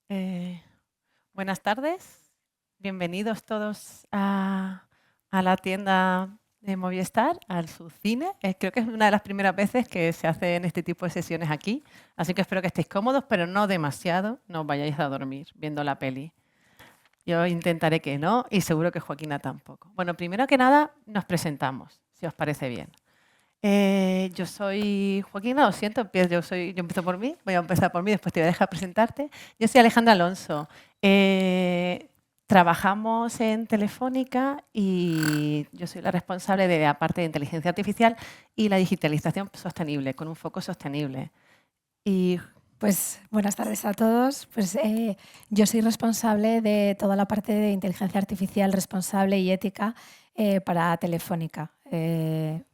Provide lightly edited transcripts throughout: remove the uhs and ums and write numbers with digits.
Eh, Buenas tardes, bienvenidos todos a la tienda de Movistar, al Subcine. Creo que es una de las primeras veces que se hacen este tipo de sesiones aquí, así que espero que estéis cómodos, pero no demasiado, no os vayáis a dormir viendo la peli. Yo intentaré que no y seguro que Joaquina tampoco. Bueno, primero que nada nos presentamos, si os parece bien. Yo soy Joaquina, lo siento, yo empiezo por mí, voy a empezar por mí, después te voy a dejar presentarte. Yo soy Alejandra Alonso. Trabajamos en Telefónica y yo soy la responsable de la parte de inteligencia artificial y la digitalización sostenible, con un foco sostenible. Y Pues buenas tardes a todos. Yo soy responsable de toda la parte de inteligencia artificial responsable y ética para Telefónica.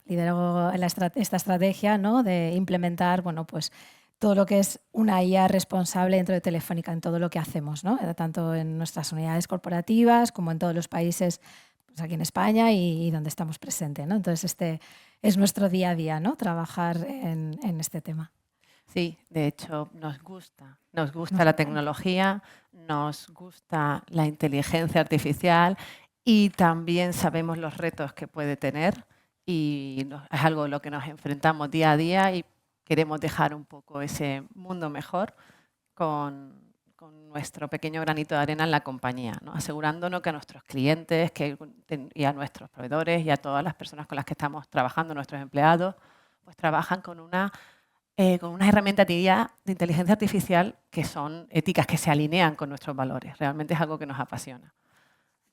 Lidero esta estrategia, ¿no?, de implementar, pues, todo lo que es una IA responsable dentro de Telefónica en todo lo que hacemos, ¿no?, tanto en nuestras unidades corporativas como en todos los países, pues, aquí en España y donde estamos presentes, ¿no? Entonces, este es nuestro día a día, ¿no?, trabajar en este tema. sí, de hecho, nos gusta la tecnología, nos gusta la inteligencia artificial y también sabemos los retos que puede tener y es algo a lo que nos enfrentamos día a día y queremos dejar un poco ese mundo mejor con nuestro pequeño granito de arena en la compañía, ¿no? Asegurándonos que a nuestros clientes y a nuestros proveedores y a todas las personas con las que estamos trabajando, nuestros empleados, pues trabajan con unas herramientas de IA, de inteligencia artificial, que son éticas, que se alinean con nuestros valores. Realmente es algo que nos apasiona.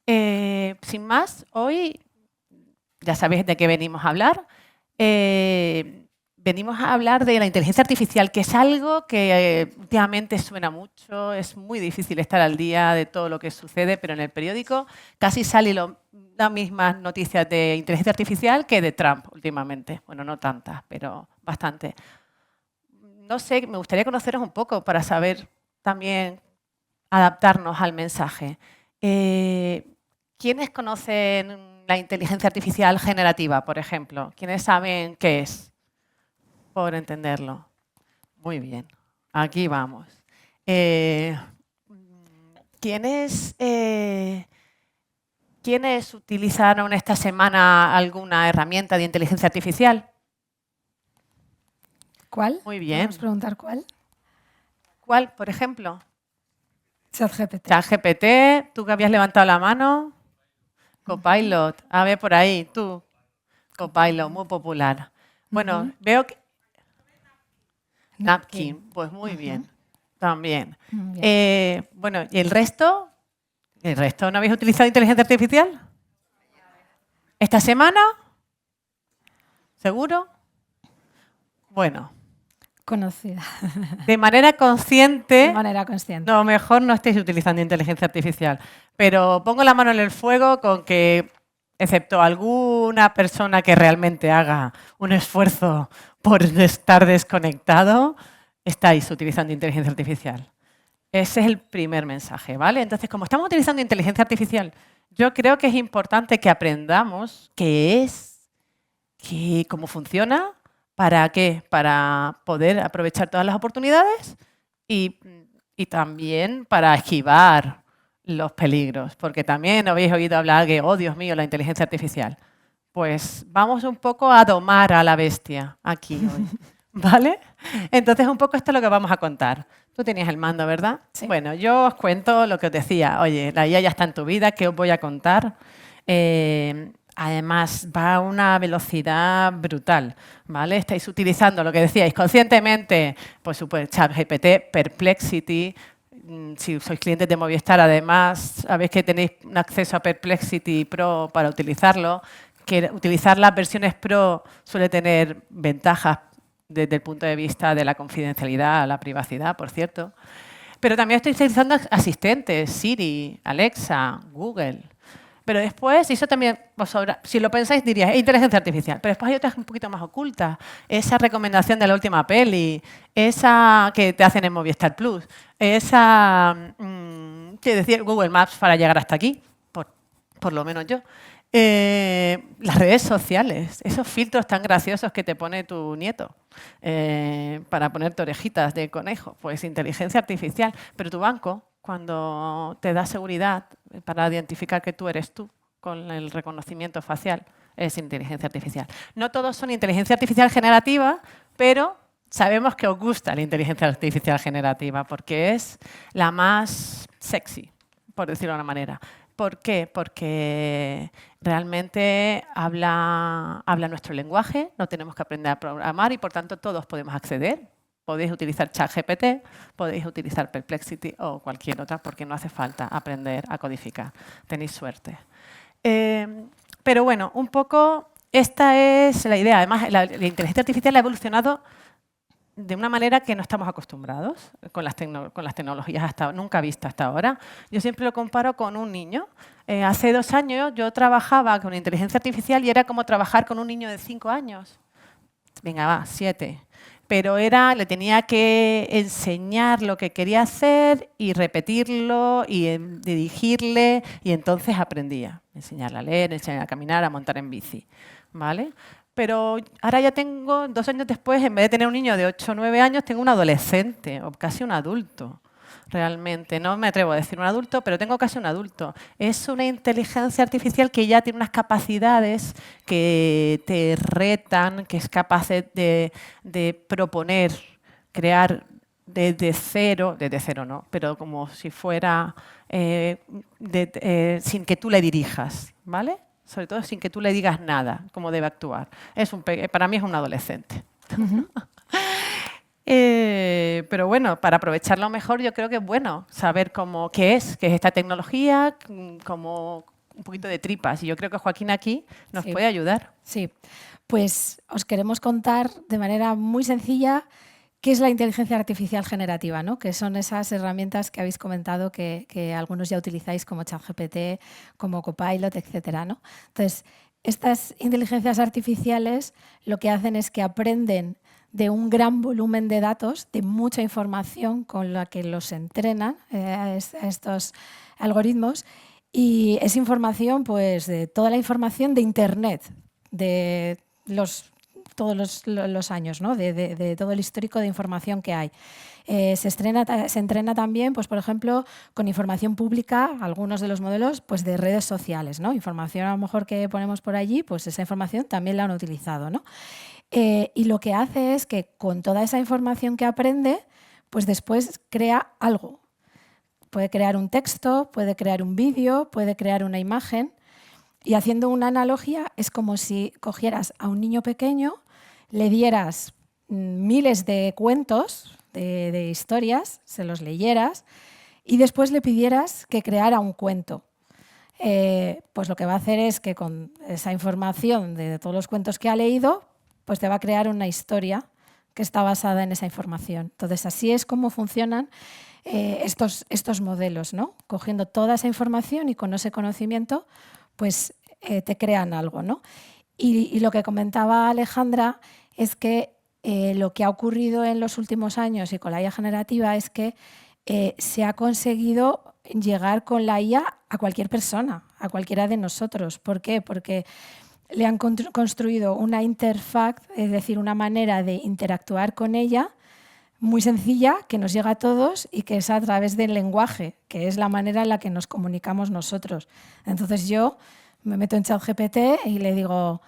Sin más, hoy ya sabéis de qué venimos a hablar. Venimos a hablar de la inteligencia artificial, que es algo que últimamente suena mucho, es muy difícil estar al día de todo lo que sucede, pero en el periódico casi salen las mismas noticias de inteligencia artificial que de Trump últimamente. Bueno, no tantas, pero bastante. No sé, me gustaría conoceros un poco para saber también adaptarnos al mensaje. ¿Quiénes conocen la inteligencia artificial generativa, por ejemplo? ¿Quiénes saben qué es? Por entenderlo. Muy bien, aquí vamos. Eh, ¿quiénes, ¿Quiénes utilizaron esta semana alguna herramienta de inteligencia artificial? ¿Cuál? Muy bien. ¿Podemos preguntar cuál? ¿Cuál, por ejemplo? ChatGPT. ChatGPT, tú que habías levantado la mano. Copilot, a ver por ahí, tú. Copilot, muy popular. Bueno, veo que Napkin, pues muy bien, también. Bien. Bueno, ¿y el resto? ¿El resto no habéis utilizado inteligencia artificial? ¿Esta semana? ¿Seguro? Bueno, Conocida de manera de consciente, manera consciente. no, mejor no estéis utilizando inteligencia artificial. Pero pongo la mano en el fuego con que, excepto alguna persona que realmente haga un esfuerzo por estar desconectado, estáis utilizando inteligencia artificial. Ese es el primer mensaje, ¿vale? Entonces, como estamos utilizando inteligencia artificial, yo creo que es importante que aprendamos qué es, cómo funciona, para qué, para poder aprovechar todas las oportunidades y, y también para esquivar los peligros, porque también habéis oído hablar de, oh Dios mío, la inteligencia artificial. Pues vamos un poco a domar a la bestia aquí hoy, ¿vale? Entonces un poco esto es lo que vamos a contar. Tú tenías el mando, ¿verdad? Sí. Bueno, yo os cuento lo que os decía. Oye, la IA ya está en tu vida, ¿qué os voy a contar? Además, va a una velocidad brutal, ¿vale? Estáis utilizando lo que decíais conscientemente, por supuesto, ChatGPT, Perplexity. Si sois clientes de Movistar, además, sabéis que tenéis un acceso a Perplexity Pro para utilizarlo, que utilizar las versiones Pro suele tener ventajas desde el punto de vista de la confidencialidad, la privacidad, por cierto. Pero también estoy utilizando asistentes, Siri, Alexa, Google. Pero después, y eso también, si lo pensáis, diríais, es inteligencia artificial. Pero después hay otras un poquito más ocultas. Esa recomendación de la última peli, esa que te hacen en Movistar Plus, esa que decía Google Maps para llegar hasta aquí, por lo menos yo. Las redes sociales, esos filtros tan graciosos que te pone tu nieto para ponerte orejitas de conejo, pues inteligencia artificial. Pero tu banco, cuando te da seguridad para identificar que tú eres tú con el reconocimiento facial, es inteligencia artificial. No todos son inteligencia artificial generativa, pero sabemos que os gusta la inteligencia artificial generativa porque es la más sexy, por decirlo de una manera. ¿Por qué? Porque realmente habla nuestro lenguaje, no tenemos que aprender a programar y por tanto todos podemos acceder. Podéis utilizar ChatGPT, podéis utilizar Perplexity o cualquier otra porque no hace falta aprender a codificar. Tenéis suerte. Pero bueno, un poco esta es la idea. Además, la inteligencia artificial ha evolucionado de una manera que no estamos acostumbrados con las tecnologías nunca vistas hasta ahora. Yo siempre lo comparo con un niño. Hace 2 años yo trabajaba con inteligencia artificial y era como trabajar con un niño de 5 años. Venga, va, 7. Pero le tenía que enseñar lo que quería hacer y repetirlo y dirigirle y entonces aprendía. Enseñarle a leer, enseñarle a caminar, a montar en bici. ¿Vale? Pero ahora ya tengo, 2 años después, en vez de tener un niño de 8 o 9 años, tengo un adolescente o casi un adulto. Realmente, no me atrevo a decir un adulto, pero tengo casi un adulto. Es una inteligencia artificial que ya tiene unas capacidades que te retan, que es capaz de proponer, crear desde cero no, pero como si fuera sin que tú le dirijas, ¿vale? Sobre todo sin que tú le digas nada, cómo debe actuar. Para mí es un adolescente. Pero bueno, para aprovecharlo mejor yo creo que es bueno saber qué es esta tecnología, como un poquito de tripas. Y yo creo que Joaquín aquí nos puede ayudar. Sí, pues os queremos contar de manera muy sencilla qué es la inteligencia artificial generativa, ¿no? Que son esas herramientas que habéis comentado que algunos ya utilizáis como ChatGPT, como Copilot, etcétera, ¿no? Entonces, estas inteligencias artificiales lo que hacen es que aprenden de un gran volumen de datos, de mucha información con la que los entrenan a estos algoritmos, y es información, pues, de toda la información de Internet, de todos los años, ¿no? de todo el histórico de información que hay. Se entrena también, pues, por ejemplo, con información pública, algunos de los modelos, pues, de redes sociales, ¿no? Información a lo mejor que ponemos por allí, pues esa información también la han utilizado, ¿no? Y lo que hace es que con toda esa información que aprende, pues después crea algo. Puede crear un texto, puede crear un vídeo, puede crear una imagen. Y haciendo una analogía, es como si cogieras a un niño pequeño, le dieras miles de cuentos, de historias, se los leyeras y después le pidieras que creara un cuento. Pues lo que va a hacer es que con esa información de todos los cuentos que ha leído, pues te va a crear una historia que está basada en esa información. Entonces, así es como funcionan estos modelos, ¿no? Cogiendo toda esa información y con ese conocimiento, pues te crean algo, ¿no? Y lo que comentaba Alejandra es que lo que ha ocurrido en los últimos años y con la IA generativa es que se ha conseguido llegar con la IA a cualquier persona, a cualquiera de nosotros. ¿Por qué? Porque le han construido una interfaz, es decir, una manera de interactuar con ella muy sencilla, que nos llega a todos y que es a través del lenguaje, que es la manera en la que nos comunicamos nosotros. Entonces yo me meto en ChatGPT y le digo,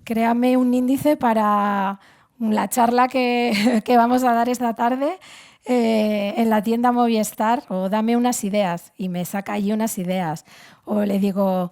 créame un índice para la charla que vamos a dar esta tarde en la tienda Movistar, o dame unas ideas, y me saca allí unas ideas. O le digo,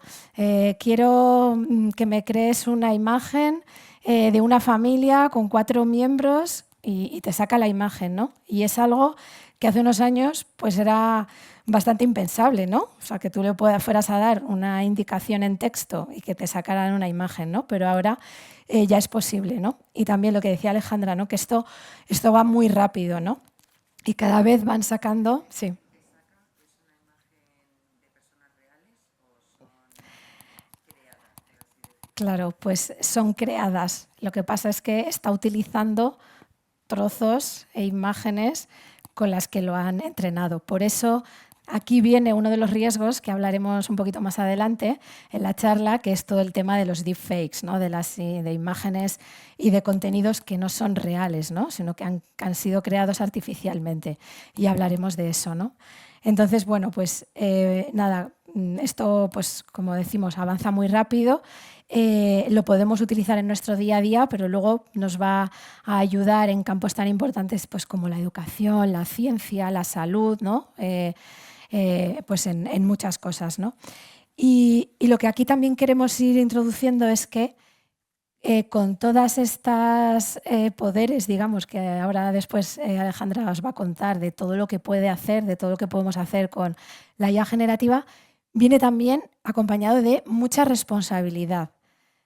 quiero que me crees una imagen de una familia con 4 miembros y te saca la imagen, ¿no? Y es algo que hace unos años pues era bastante impensable, ¿no? O sea, que tú le fueras a dar una indicación en texto y que te sacaran una imagen, ¿no? Pero ahora ya es posible, ¿no? Y también lo que decía Alejandra, ¿no? Que esto va muy rápido, ¿no? Y cada vez van sacando... Sí. Claro, pues son creadas. Lo que pasa es que está utilizando trozos e imágenes con las que lo han entrenado. Por eso aquí viene uno de los riesgos que hablaremos un poquito más adelante en la charla, que es todo el tema de los deepfakes, ¿no? De imágenes y de contenidos que no son reales, ¿no? Sino que han sido creados artificialmente. Y hablaremos de eso, ¿no? Entonces, bueno, pues nada, esto, pues como decimos, avanza muy rápido. Lo podemos utilizar en nuestro día a día, pero luego nos va a ayudar en campos tan importantes pues, como la educación, la ciencia, la salud, ¿no? Pues en muchas cosas, ¿no? Y lo que aquí también queremos ir introduciendo es que con todas estas poderes, digamos, que ahora después Alejandra os va a contar de todo lo que puede hacer, de todo lo que podemos hacer con la IA generativa, viene también acompañado de mucha responsabilidad.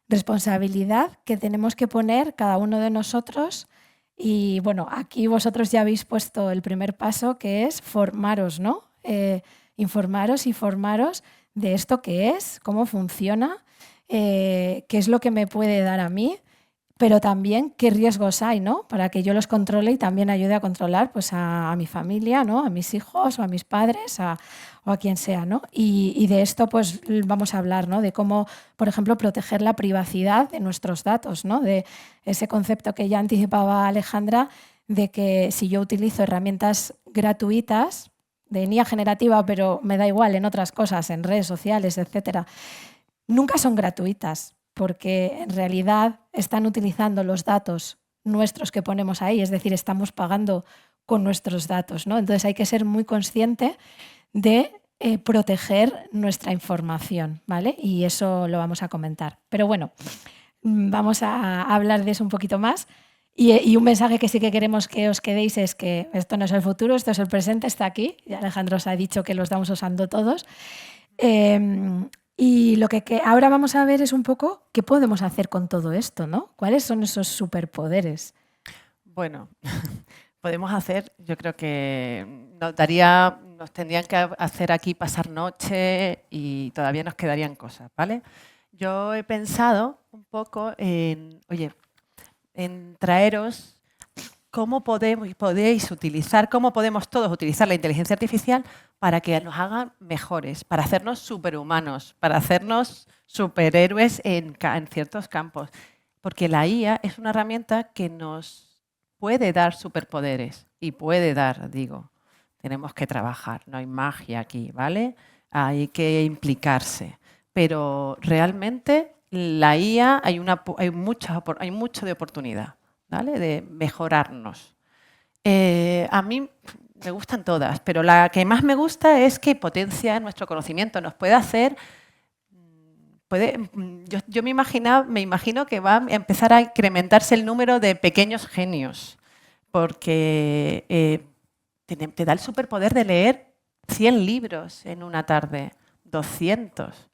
Responsabilidad que tenemos que poner cada uno de nosotros. Y bueno, aquí vosotros ya habéis puesto el primer paso, que es formaros, ¿no? Informaros y formaros de esto que es, cómo funciona, qué es lo que me puede dar a mí, pero también qué riesgos hay, ¿no? Para que yo los controle y también ayude a controlar pues, a mi familia, ¿no? A mis hijos o a mis padres o a quien sea, ¿no? Y de esto pues, vamos a hablar, ¿no? De cómo, por ejemplo, proteger la privacidad de nuestros datos, ¿no? De ese concepto que ya anticipaba Alejandra, de que si yo utilizo herramientas gratuitas, de IA generativa, pero me da igual en otras cosas, en redes sociales, etcétera, nunca son gratuitas, porque en realidad están utilizando los datos nuestros que ponemos ahí, es decir, estamos pagando con nuestros datos, ¿no? Entonces hay que ser muy consciente de proteger nuestra información, ¿vale? Y eso lo vamos a comentar. Pero bueno, vamos a hablar de eso un poquito más. Y un mensaje que sí que queremos que os quedéis es que esto no es el futuro, esto es el presente, está aquí. Y Alejandro os ha dicho que lo estamos usando todos. Y lo que ahora vamos a ver es un poco qué podemos hacer con todo esto, ¿no? ¿Cuáles son esos superpoderes? Bueno, podemos hacer, yo creo que nos tendrían que hacer aquí pasar noche y todavía nos quedarían cosas, ¿vale? Yo he pensado un poco en, oye, en traeros cómo podéis utilizar, cómo podemos todos utilizar la inteligencia artificial para que nos hagan mejores, para hacernos superhumanos, para hacernos superhéroes en ciertos campos. Porque la IA es una herramienta que nos puede dar superpoderes y puede dar, digo, tenemos que trabajar, no hay magia aquí, ¿vale? Hay que implicarse. Pero realmente la IA hay mucho de oportunidad, ¿vale? De mejorarnos. A mí me gustan todas, pero la que más me gusta es que potencia nuestro conocimiento, nos puede hacer... yo me imagino que va a empezar a incrementarse el número de pequeños genios, porque te da el superpoder de leer 100 libros en una tarde, 200,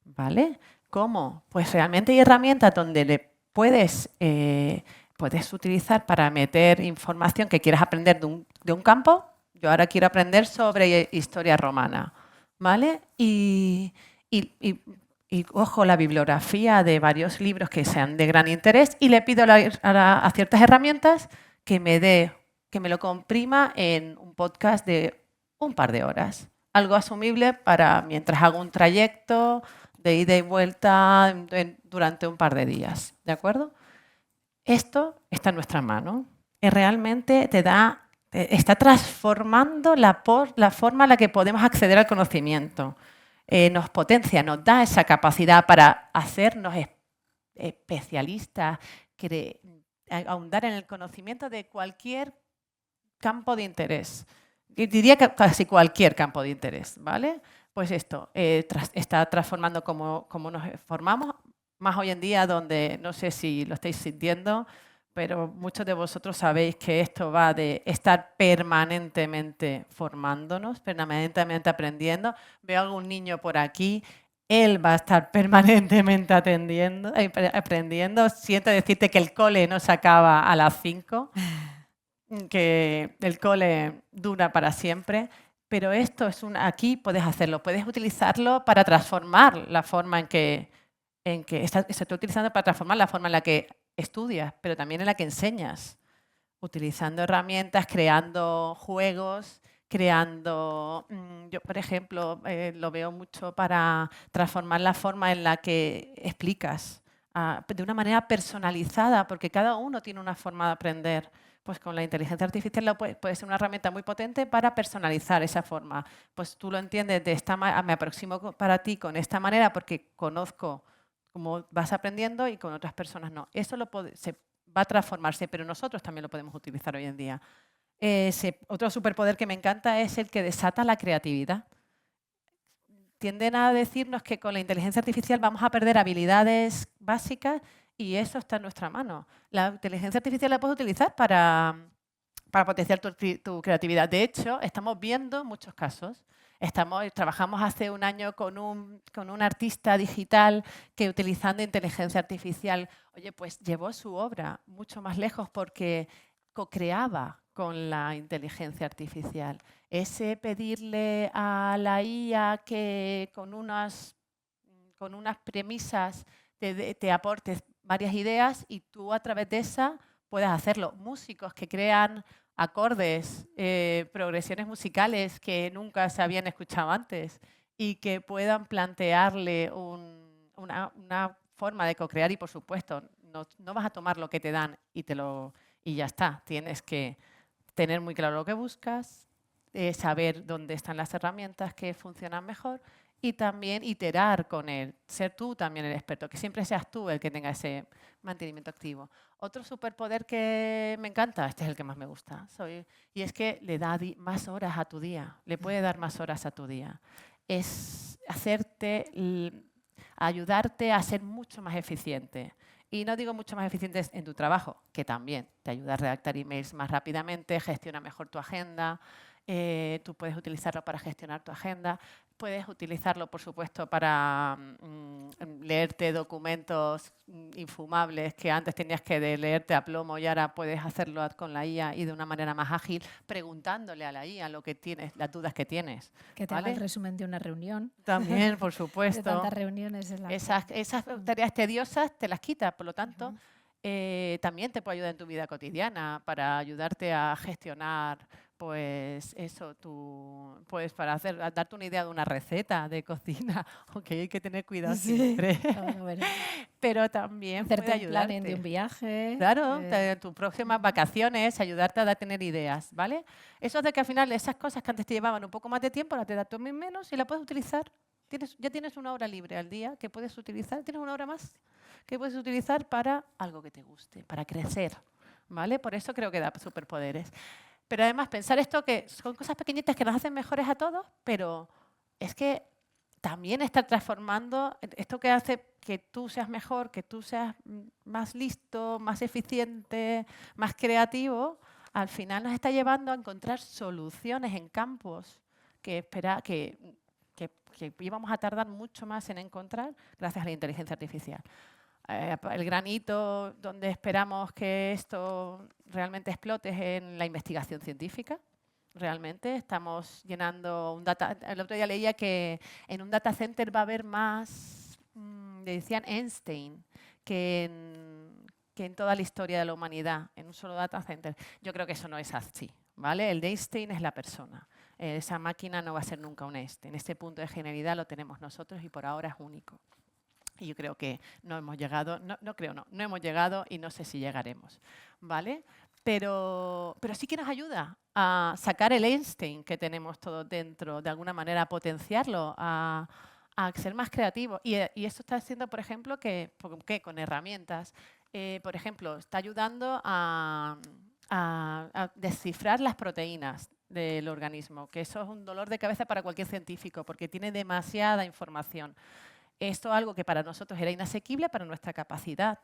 ¿vale? ¿Cómo? Pues realmente hay herramientas donde le puedes utilizar para meter información que quieras aprender de un campo. Yo ahora quiero aprender sobre historia romana, ¿vale? Y, ojo, la bibliografía de varios libros que sean de gran interés y le pido a ciertas herramientas que me lo comprima en un podcast de un par de horas. Algo asumible para mientras hago un trayecto de ida y vuelta durante un par de días, ¿de acuerdo? Esto está en nuestra mano. Realmente está transformando la forma en la que podemos acceder al conocimiento. Nos potencia, nos da esa capacidad para hacernos especialistas, ahondar en el conocimiento de cualquier campo de interés. Diría que casi cualquier campo de interés, ¿vale? Pues esto está transformando cómo nos formamos, más hoy en día donde, no sé si lo estáis sintiendo, pero muchos de vosotros sabéis que esto va de estar permanentemente formándonos, permanentemente aprendiendo. Veo a algún niño por aquí, él va a estar permanentemente aprendiendo. Siento decirte que el cole no se acaba a las 5, que el cole dura para siempre. Pero esto aquí puedes hacerlo, puedes utilizarlo para transformar la forma en que se está utilizando para transformar la forma en la que estudias, pero también en la que enseñas, utilizando herramientas, creando juegos creando, yo por ejemplo lo veo mucho para transformar la forma en la que explicas de una manera personalizada, porque cada uno tiene una forma de aprender. Pues con la inteligencia artificial puede ser una herramienta muy potente para personalizar esa forma. Pues tú lo entiendes de esta manera, me aproximo para ti con esta manera porque conozco cómo vas aprendiendo y con otras personas no. Eso se va a transformarse, pero nosotros también lo podemos utilizar hoy en día. Otro superpoder que me encanta es el que desata la creatividad. Tienden a decirnos que con la inteligencia artificial vamos a perder habilidades básicas y eso está en nuestra mano. La inteligencia artificial la puedes utilizar para potenciar tu creatividad. De hecho, estamos viendo muchos casos. Trabajamos hace un año con un artista digital que utilizando inteligencia artificial, oye, pues llevó su obra mucho más lejos porque co-creaba con la inteligencia artificial. Ese pedirle a la IA que con unas premisas te aportes varias ideas y tú a través de esa puedas hacerlo. Músicos que crean acordes, progresiones musicales que nunca se habían escuchado antes y que puedan plantearle una forma de co-crear y, por supuesto, no vas a tomar lo que te dan y ya está. Tienes que tener muy claro lo que buscas, saber dónde están las herramientas que funcionan mejor y también iterar con él, ser tú también el experto, que siempre seas tú el que tenga ese mantenimiento activo. Otro superpoder que me encanta, este es el que más me gusta, y es que le da más horas a tu día, le puede dar más horas a tu día. Es ayudarte a ser mucho más eficiente. Y no digo mucho más eficiente en tu trabajo, que también te ayuda a redactar emails más rápidamente, gestiona mejor tu agenda, tú puedes utilizarlo para gestionar tu agenda, puedes utilizarlo, por supuesto, para leerte documentos infumables que antes tenías que leerte a plomo y ahora puedes hacerlo con la IA y de una manera más ágil, preguntándole a la IA lo que tienes, las dudas que tienes. Que te haga el resumen de una reunión. También, por supuesto. De tantas reuniones. Esas tareas tediosas te las quita, por lo tanto, también te puede ayudar en tu vida cotidiana para ayudarte a gestionar, pues eso, para darte una idea de una receta de cocina, aunque hay que tener cuidado siempre. Bueno. Pero también hacerte puede ayudarte. Un planning de un viaje. Claro, tus próximas vacaciones, ayudarte a tener ideas, ¿vale? Eso hace que al final esas cosas que antes te llevaban un poco más de tiempo, ahora te da menos y la puedes utilizar. Ya tienes una hora libre al día que puedes utilizar, tienes una hora más que puedes utilizar para algo que te guste, para crecer, ¿vale? Por eso creo que da superpoderes. Pero además pensar esto que son cosas pequeñitas que nos hacen mejores a todos, pero es que también está transformando esto que hace que tú seas mejor, que tú seas más listo, más eficiente, más creativo, al final nos está llevando a encontrar soluciones en campos que íbamos a tardar mucho más en encontrar gracias a la inteligencia artificial. El granito donde esperamos que esto realmente explote es en la investigación científica. Realmente estamos llenando un data. El otro día leía que en un data center va a haber más, le decían Einstein, que en toda la historia de la humanidad, en un solo data center. Yo creo que eso no es así, ¿vale? El de Einstein es la persona. Esa máquina no va a ser nunca un Einstein. Este punto de genialidad lo tenemos nosotros y por ahora es único. Y yo creo que no hemos llegado, no hemos llegado y no sé si llegaremos, ¿vale? Pero sí que nos ayuda a sacar el Einstein que tenemos todos dentro, de alguna manera a potenciarlo, a ser más creativos. Y esto está haciendo, por ejemplo, con herramientas. Por ejemplo, está ayudando a descifrar las proteínas del organismo, que eso es un dolor de cabeza para cualquier científico, porque tiene demasiada información. Esto es algo que para nosotros era inasequible, para nuestra capacidad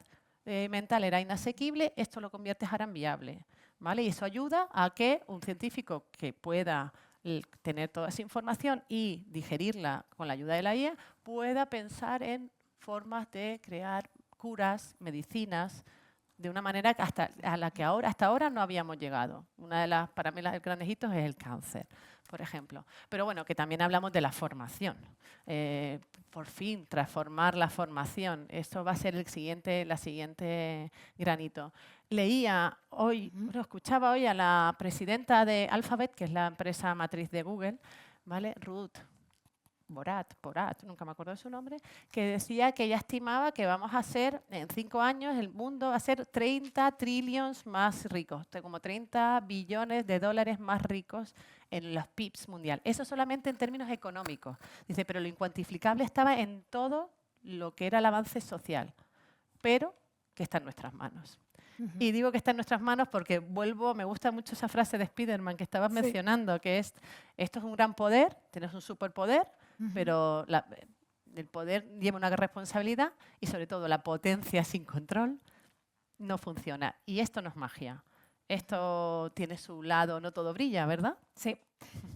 mental era inasequible, esto lo conviertes ahora en viable, ¿vale? Y eso ayuda a que un científico que pueda tener toda esa información y digerirla con la ayuda de la IA, pueda pensar en formas de crear curas, medicinas, de una manera hasta a la que hasta ahora no habíamos llegado. Para mí, los grandes hitos es el cáncer, por ejemplo. Pero bueno, que también hablamos de la formación. Por fin, transformar la formación. Esto va a ser la siguiente granito. Leía hoy, escuchaba hoy a la presidenta de Alphabet, que es la empresa matriz de Google, ¿vale? Ruth Porat, nunca me acuerdo de su nombre, que decía que ella estimaba que vamos a ser, en 5 años, el mundo va a ser 30 trillions más ricos, como 30 billones de dólares más ricos en los PIBs mundial. Eso solamente en términos económicos. Dice, pero lo incuantificable estaba en todo lo que era el avance social, pero que está en nuestras manos. Y digo que está en nuestras manos porque me gusta mucho esa frase de Spiderman que estabas mencionando, que es, esto es un gran poder, tienes un superpoder, pero el poder lleva una responsabilidad y sobre todo la potencia sin control no funciona. Y esto no es magia. Esto tiene su lado, no todo brilla, ¿verdad? Sí,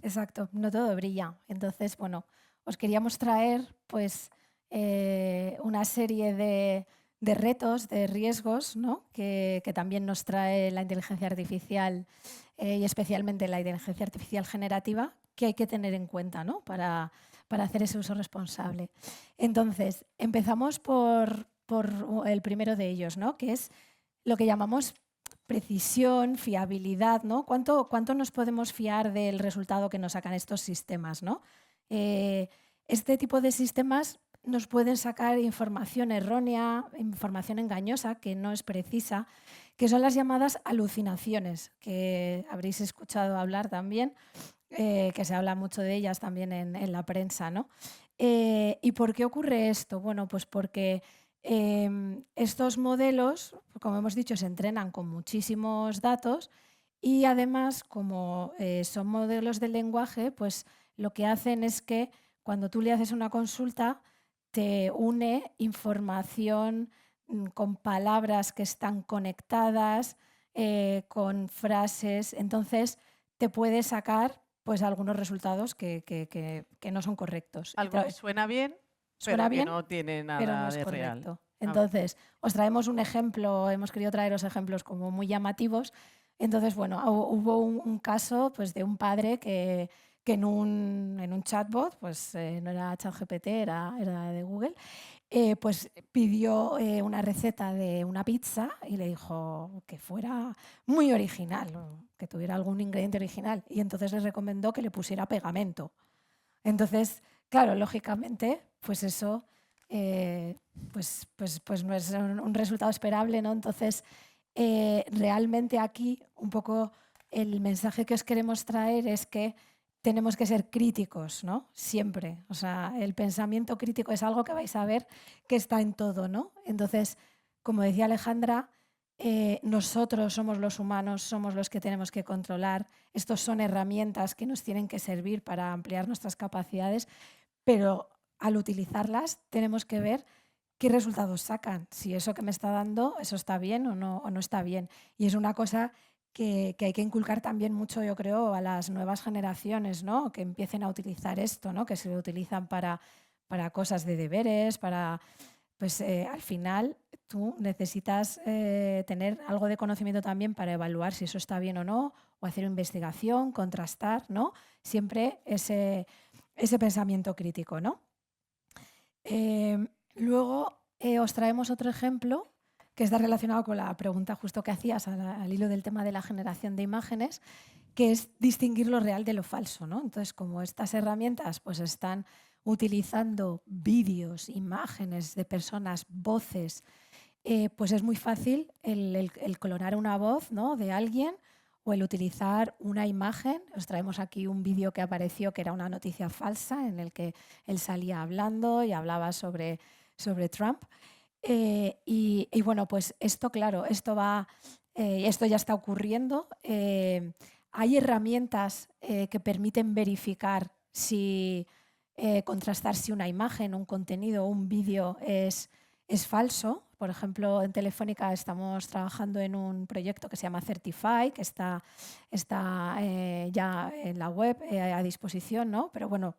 exacto, no todo brilla. Entonces, bueno, os queríamos traer pues una serie de retos, de riesgos, ¿no? que también nos trae la inteligencia artificial y especialmente la inteligencia artificial generativa, que hay que tener en cuenta, ¿no? para hacer ese uso responsable. Entonces, empezamos por el primero de ellos, ¿no? Que es lo que llamamos precisión, fiabilidad, ¿no? ¿Cuánto nos podemos fiar del resultado que nos sacan estos sistemas, ¿no? Este tipo de sistemas nos pueden sacar información errónea, información engañosa, que no es precisa, que son las llamadas alucinaciones, que habréis escuchado hablar también, que se habla mucho de ellas también en la prensa, ¿no? ¿Y por qué ocurre esto? Bueno, pues porque estos modelos, como hemos dicho, se entrenan con muchísimos datos y además, como son modelos de lenguaje, pues lo que hacen es que cuando tú le haces una consulta, te une información con palabras que están conectadas, con frases. Entonces, te puede sacar pues, algunos resultados que no son correctos. Algo que suena bien, Suena pero que bien, no tiene pero no nada es de real. correcto. Entonces, os traemos un ejemplo, hemos querido traeros ejemplos como muy llamativos. Entonces, bueno, hubo un caso pues, de un padre que en un chatbot, pues no era ChatGPT, era de Google, pues pidió una receta de una pizza y le dijo que fuera muy original, o que tuviera algún ingrediente original. Y entonces le recomendó que le pusiera pegamento. Entonces, claro, lógicamente, pues eso pues no es un resultado esperable, ¿no? Entonces, realmente aquí un poco el mensaje que os queremos traer es que tenemos que ser críticos, ¿no? Siempre. O sea, el pensamiento crítico es algo que vais a ver que está en todo, ¿no? Entonces, como decía Alejandra, nosotros somos los humanos, somos los que tenemos que controlar. Estos son herramientas que nos tienen que servir para ampliar nuestras capacidades, pero al utilizarlas tenemos que ver qué resultados sacan, si eso que me está dando, eso está bien o no está bien. Y es una cosa que hay que inculcar también mucho, yo creo, a las nuevas generaciones, ¿no? Que empiecen a utilizar esto, ¿no? Que se lo utilizan para cosas de deberes, pues al final tú necesitas tener algo de conocimiento también para evaluar si eso está bien o no, o hacer investigación, contrastar, ¿no? Siempre ese pensamiento crítico, ¿no? Luego os traemos otro ejemplo que está relacionado con la pregunta justo que hacías al hilo del tema de la generación de imágenes, que es distinguir lo real de lo falso, ¿no? Entonces, como estas herramientas pues están utilizando vídeos, imágenes de personas, voces, pues es muy fácil el clonar una voz, ¿no? De alguien o el utilizar una imagen. Os traemos aquí un vídeo que apareció que era una noticia falsa en el que él salía hablando y hablaba sobre Trump. Y bueno, pues esto, claro, esto ya está ocurriendo. Hay herramientas que permiten verificar contrastar si una imagen, un contenido, un vídeo es falso. Por ejemplo, en Telefónica estamos trabajando en un proyecto que se llama Certify, que está ya en la web a disposición, ¿no? Pero bueno,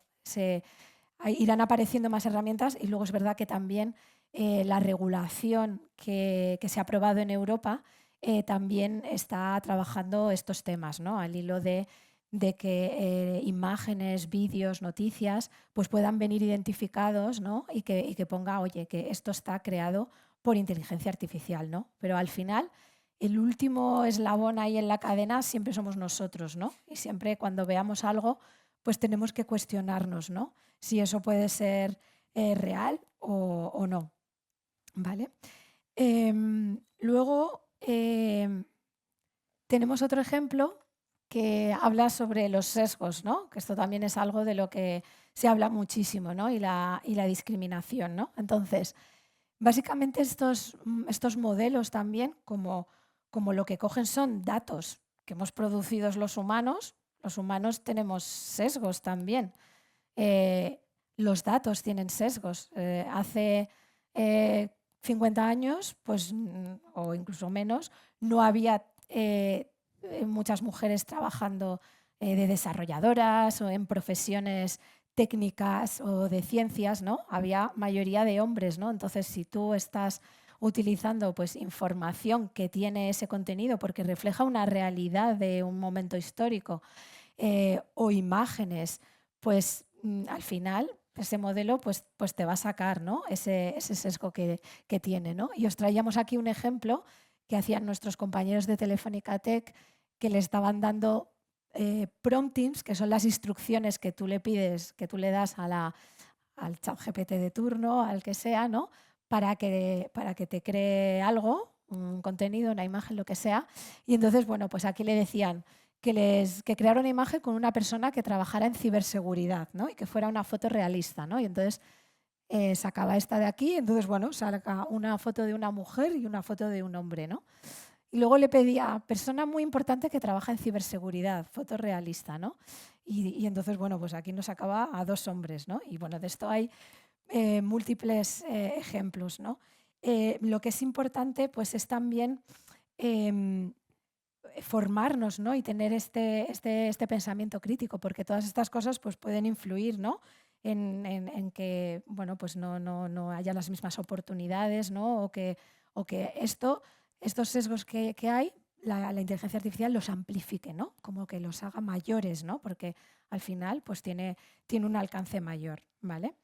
irán apareciendo más herramientas y luego es verdad que también la regulación que se ha aprobado en Europa también está trabajando estos temas, ¿no? Al hilo de de que imágenes, vídeos, noticias, pues puedan venir identificados, ¿no? Y que ponga, oye, que esto está creado por inteligencia artificial, ¿no? Pero al final, el último eslabón ahí en la cadena siempre somos nosotros, ¿no? Y siempre cuando veamos algo, pues tenemos que cuestionarnos, ¿no? Si eso puede ser real o no, ¿vale? Luego tenemos otro ejemplo que habla sobre los sesgos, ¿no? Que esto también es algo de lo que se habla muchísimo, ¿no? Y la discriminación, ¿no? Entonces, básicamente estos modelos también, como lo que cogen son datos que hemos producido los humanos tenemos sesgos también. Los datos tienen sesgos. Hace 50 años, pues, o incluso menos, no había muchas mujeres trabajando de desarrolladoras o en profesiones técnicas o de ciencias, ¿no? Había mayoría de hombres, ¿no? Entonces, si tú estás utilizando pues, información que tiene ese contenido porque refleja una realidad de un momento histórico o imágenes, pues al final ese modelo pues te va a sacar, ¿no? ese sesgo que tiene, ¿no? Y os traíamos aquí un ejemplo que hacían nuestros compañeros de Telefónica Tech, que le estaban dando promptings, que son las instrucciones que tú le pides, que tú le das al chat GPT de turno, al que sea, ¿no? Para que te cree algo, un contenido, una imagen, lo que sea. Y entonces, bueno, pues aquí le decían que creara una imagen con una persona que trabajara en ciberseguridad, ¿no? Y que fuera una foto realista, ¿no? Y entonces sacaba esta de aquí, entonces, bueno, saca una foto de una mujer y una foto de un hombre, ¿no? Y luego le pedía, persona muy importante que trabaja en ciberseguridad, foto realista, ¿no? Y entonces, bueno, pues aquí nos sacaba a 2 hombres, ¿no? Y bueno, de esto hay múltiples ejemplos, ¿no? Lo que es importante, pues, es también formarnos, ¿no? Y tener este pensamiento crítico, porque todas estas cosas pues, pueden influir, ¿no? En que bueno, pues no haya las mismas oportunidades, ¿no? O que estos sesgos que hay, la inteligencia artificial los amplifique, ¿no? Como que los haga mayores, ¿no? Porque al final pues, tiene un alcance mayor, ¿vale?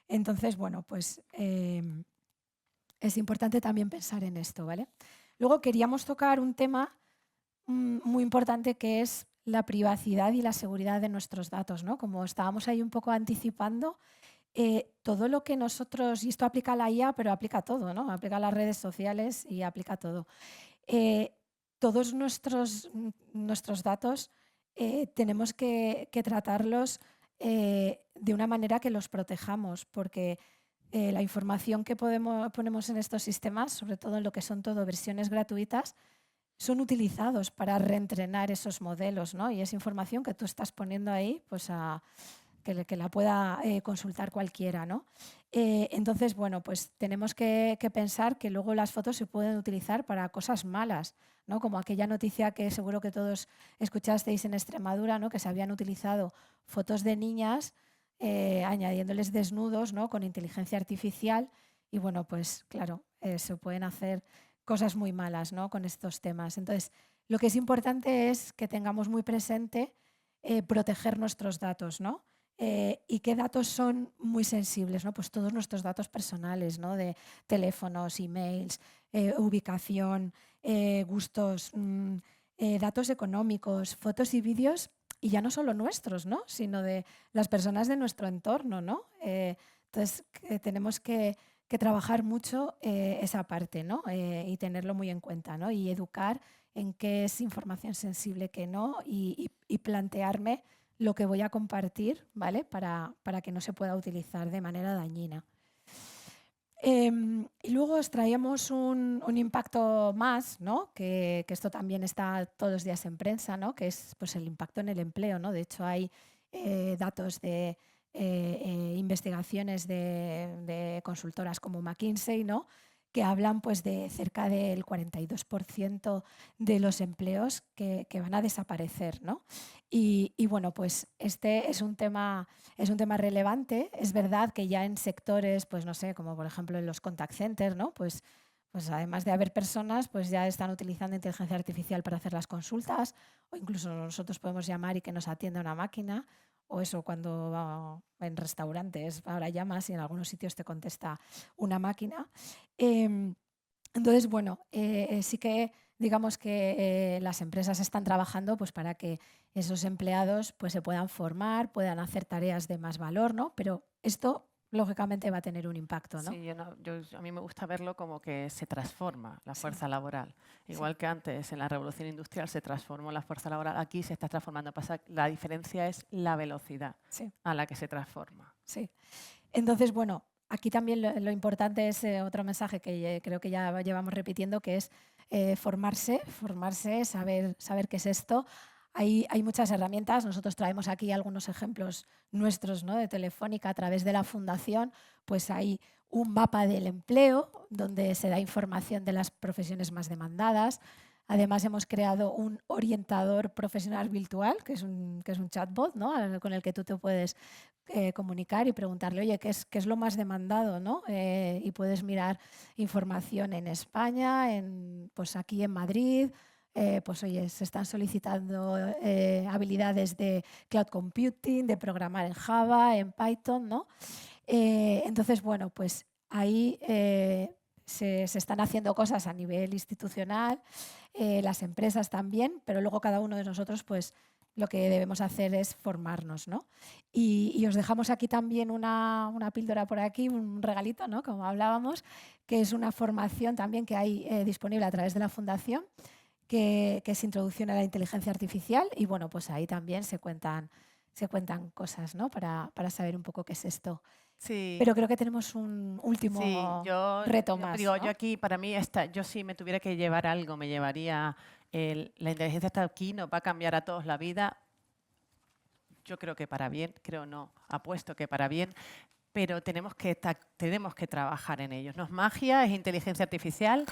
Entonces, bueno, pues es importante también pensar en esto, ¿vale? Luego queríamos tocar un tema muy importante que es la privacidad y la seguridad de nuestros datos, ¿no? Como estábamos ahí un poco anticipando, todo lo que nosotros, y esto aplica a la IA, pero aplica a todo, ¿no? Aplica a las redes sociales y aplica a todo. Eh, todos nuestros datos tenemos que tratarlos de una manera que los protejamos, porque la información que ponemos en estos sistemas, sobre todo en lo que son todo versiones gratuitas, son utilizados para reentrenar esos modelos, ¿no? Y es información que tú estás poniendo ahí, pues que la pueda consultar cualquiera, ¿no? Entonces, bueno, pues tenemos que pensar que luego las fotos se pueden utilizar para cosas malas, ¿no? Como aquella noticia que seguro que todos escuchasteis en Extremadura, ¿no? Que se habían utilizado fotos de niñas añadiéndoles desnudos, ¿no? Con inteligencia artificial y bueno, pues claro, se pueden hacer cosas muy malas, ¿no? Con estos temas. Entonces, lo que es importante es que tengamos muy presente proteger nuestros datos, ¿no? ¿Y qué datos son muy sensibles? ¿No? Pues todos nuestros datos personales, ¿no? De teléfonos, emails, ubicación, gustos, datos económicos, fotos y vídeos, y ya no solo nuestros, ¿no? Sino de las personas de nuestro entorno, ¿no? Entonces, tenemos que trabajar mucho esa parte, ¿no? Y tenerlo muy en cuenta, ¿no? Y educar en qué es información sensible, qué no, y plantearme lo que voy a compartir, ¿vale? Para que no se pueda utilizar de manera dañina. Y luego os traíamos un impacto más, ¿no? Que esto también está todos los días en prensa, ¿no? Que es pues, el impacto en el empleo, ¿no? De hecho, hay datos de investigaciones de consultoras como McKinsey, ¿no? Que hablan pues, de cerca del 42% de los empleos que van a desaparecer, ¿no? Y bueno, pues este es un tema relevante. Es verdad que ya en sectores, pues no sé, como por ejemplo en los contact centers, ¿no? Pues Pues además de haber personas, pues ya están utilizando inteligencia artificial para hacer las consultas, o incluso nosotros podemos llamar y que nos atienda una máquina, o eso cuando en restaurantes, ahora llamas y en algunos sitios te contesta una máquina. Em, entonces, bueno, sí que digamos que las empresas están trabajando pues, para que esos empleados pues, se puedan formar, puedan hacer tareas de más valor, ¿no? Pero esto, lógicamente, va a tener un impacto, ¿no? Sí, a mí me gusta verlo como que se transforma la Sí, fuerza laboral. sí, Igual que antes en la revolución industrial se transformó la fuerza laboral, aquí se está transformando. La diferencia es la velocidad sí, a la que se transforma. sí. Entonces, bueno, aquí también lo importante es otro mensaje que creo que ya llevamos repitiendo, que es formarse, saber qué es esto. Hay muchas herramientas. Nosotros traemos aquí algunos ejemplos nuestros, ¿no? De Telefónica a través de la fundación. Pues hay un mapa del empleo donde se da información de las profesiones más demandadas. Además, hemos creado un orientador profesional virtual, que es un chatbot, ¿no? Con el que tú te puedes comunicar y preguntarle, oye, ¿qué es lo más demandado? ¿No? Y puedes mirar información en España, pues aquí en Madrid. Pues oye, se están solicitando habilidades de cloud computing, de programar en Java, en Python, ¿no? Entonces, bueno, pues ahí se están haciendo cosas a nivel institucional, las empresas también, pero luego cada uno de nosotros, pues lo que debemos hacer es formarnos, ¿no? Y os dejamos aquí también una píldora por aquí, un regalito, ¿no? Como hablábamos, que es una formación también que hay disponible a través de la Fundación, que es Introducción a la Inteligencia Artificial. Y bueno, pues ahí también se cuentan cosas, ¿no? Para saber un poco qué es esto. Sí, Pero creo que tenemos un sí, último reto más, digo, yo ¿no? aquí, para mí, yo si me tuviera que llevar algo, me llevaría la inteligencia está aquí, nos va a cambiar a todos la vida. Yo creo que para bien, creo no, apuesto que para bien, pero tenemos que trabajar en ellos. No es magia, es inteligencia artificial,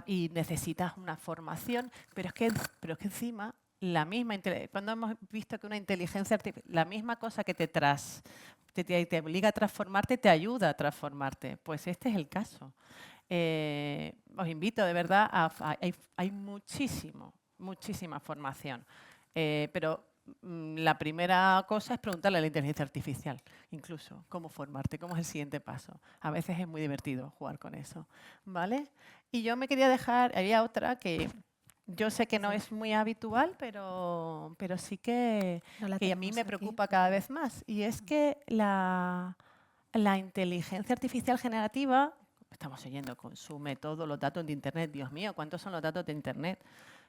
y necesitas una formación, pero es que encima cuando hemos visto que una inteligencia artificial, la misma cosa que te obliga a transformarte, te ayuda a transformarte. Pues este es el caso. Os invito de verdad hay muchísima formación. Pero la primera cosa es preguntarle a la inteligencia artificial, incluso, cómo formarte, cómo es el siguiente paso. A veces es muy divertido jugar con eso, ¿vale? Y yo me quería dejar, había otra que yo sé que no Sí, es muy habitual, pero sí que, no la que a mí tenemos me aquí. preocupa cada vez más. Y es que la inteligencia artificial generativa, estamos oyendo, consume todos los datos de Internet. Dios mío, ¿cuántos son los datos de Internet?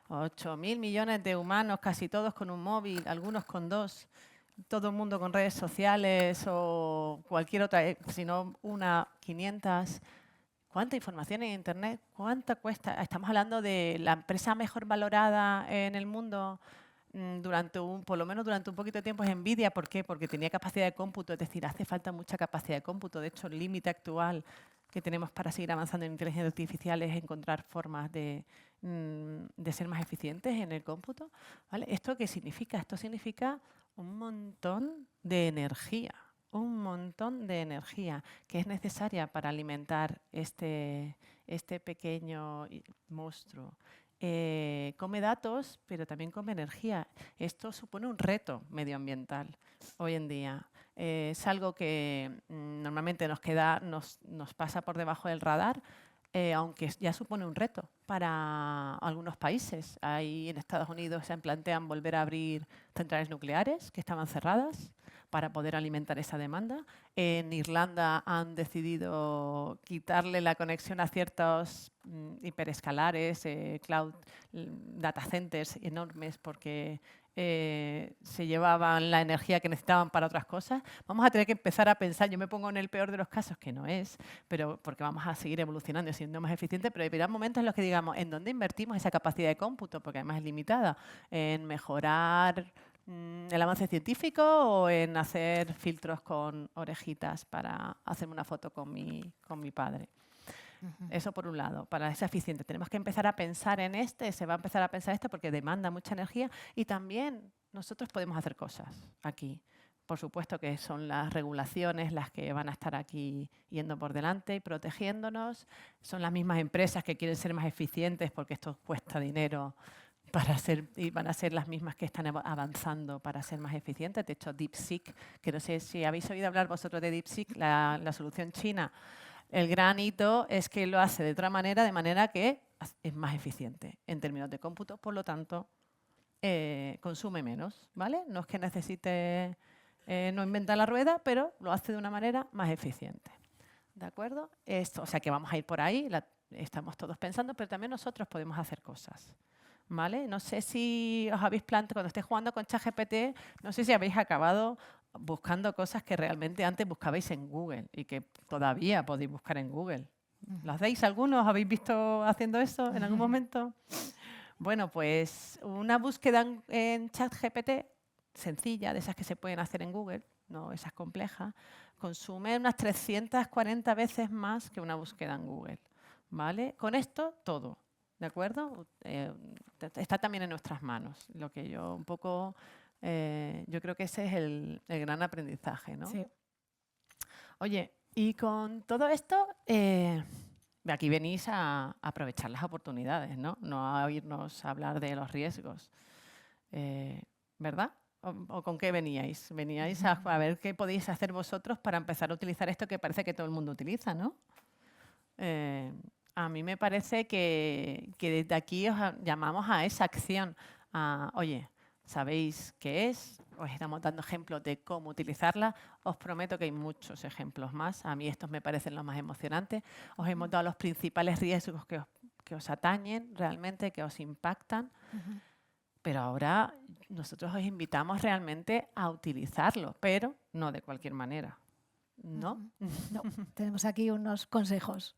8.000 millones de humanos, casi todos con un móvil, algunos con dos, todo el mundo con redes sociales o cualquier otra, si no 500. ¿Cuánta información en Internet? ¿Cuánta cuesta? Estamos hablando de la empresa mejor valorada en el mundo por lo menos durante un poquito de tiempo es Nvidia. ¿Por qué? Porque tenía capacidad de cómputo, es decir, hace falta mucha capacidad de cómputo. De hecho, el límite actual que tenemos para seguir avanzando en inteligencia artificial es encontrar formas de ser más eficientes en el cómputo. ¿Vale? ¿Esto qué significa? Esto significa un montón de energía. Un montón de energía que es necesaria para alimentar este pequeño monstruo. Come datos, pero también come energía. Esto supone un reto medioambiental hoy en día. Es algo que normalmente nos pasa por debajo del radar, aunque ya supone un reto para algunos países. Ahí en Estados Unidos se plantean volver a abrir centrales nucleares que estaban cerradas para poder alimentar esa demanda. En Irlanda han decidido quitarle la conexión a ciertos hiperescalares, cloud data centers enormes, porque se llevaban la energía que necesitaban para otras cosas. Vamos a tener que empezar a pensar, yo me pongo en el peor de los casos, que no es, pero porque vamos a seguir evolucionando y siendo más eficientes, pero habrá momentos en los que digamos, ¿en dónde invertimos esa capacidad de cómputo? Porque además es limitada. En mejorar el avance científico o en hacer filtros con orejitas para hacerme una foto con mi padre. Eso por un lado, para ser eficiente. Tenemos que empezar a pensar se va a empezar a pensar esto porque demanda mucha energía y también nosotros podemos hacer cosas aquí. por supuesto que son las regulaciones las que van a estar aquí yendo por delante y protegiéndonos. Son las mismas empresas que quieren ser más eficientes porque esto cuesta dinero y van a ser las mismas que están avanzando para ser más eficientes. De hecho, DeepSeek, que no sé si habéis oído hablar vosotros de DeepSeek, la solución china, el gran hito es que lo hace de otra manera, de manera que es más eficiente en términos de cómputo, por lo tanto, consume menos, ¿vale? No es que necesite no inventar la rueda, pero lo hace de una manera más eficiente. ¿De acuerdo? Esto, o sea que vamos a ir por ahí, estamos todos pensando, pero también nosotros podemos hacer cosas. ¿Vale? No sé si os habéis planteado, cuando estéis jugando con ChatGPT, no sé si habéis acabado buscando cosas que realmente antes buscabais en Google y que todavía podéis buscar en Google. ¿Lo hacéis algunos? ¿Habéis visto haciendo eso en algún momento? Bueno, pues una búsqueda en ChatGPT sencilla, de esas que se pueden hacer en Google, no esas complejas, consume unas 340 veces más que una búsqueda en Google. ¿Vale? Con esto, todo. ¿De acuerdo? Está también en nuestras manos. Lo que yo un poco, yo creo que ese es el gran aprendizaje, ¿no? Sí. Oye, y con todo esto, aquí venís a aprovechar las oportunidades, ¿no? No a oírnos hablar de los riesgos, ¿verdad? ¿O con qué veníais? Veníais a ver qué podéis hacer vosotros para empezar a utilizar esto que parece que todo el mundo utiliza, ¿no? A mí me parece que desde aquí os llamamos a esa acción. Oye, ¿sabéis qué es? Os estamos dando ejemplos de cómo utilizarla. Os prometo que hay muchos ejemplos más. A mí estos me parecen los más emocionantes. Os hemos dado los principales riesgos que os atañen realmente, que os impactan. Pero ahora nosotros os invitamos realmente a utilizarlo, pero no de cualquier manera. ¿No? No, tenemos aquí unos consejos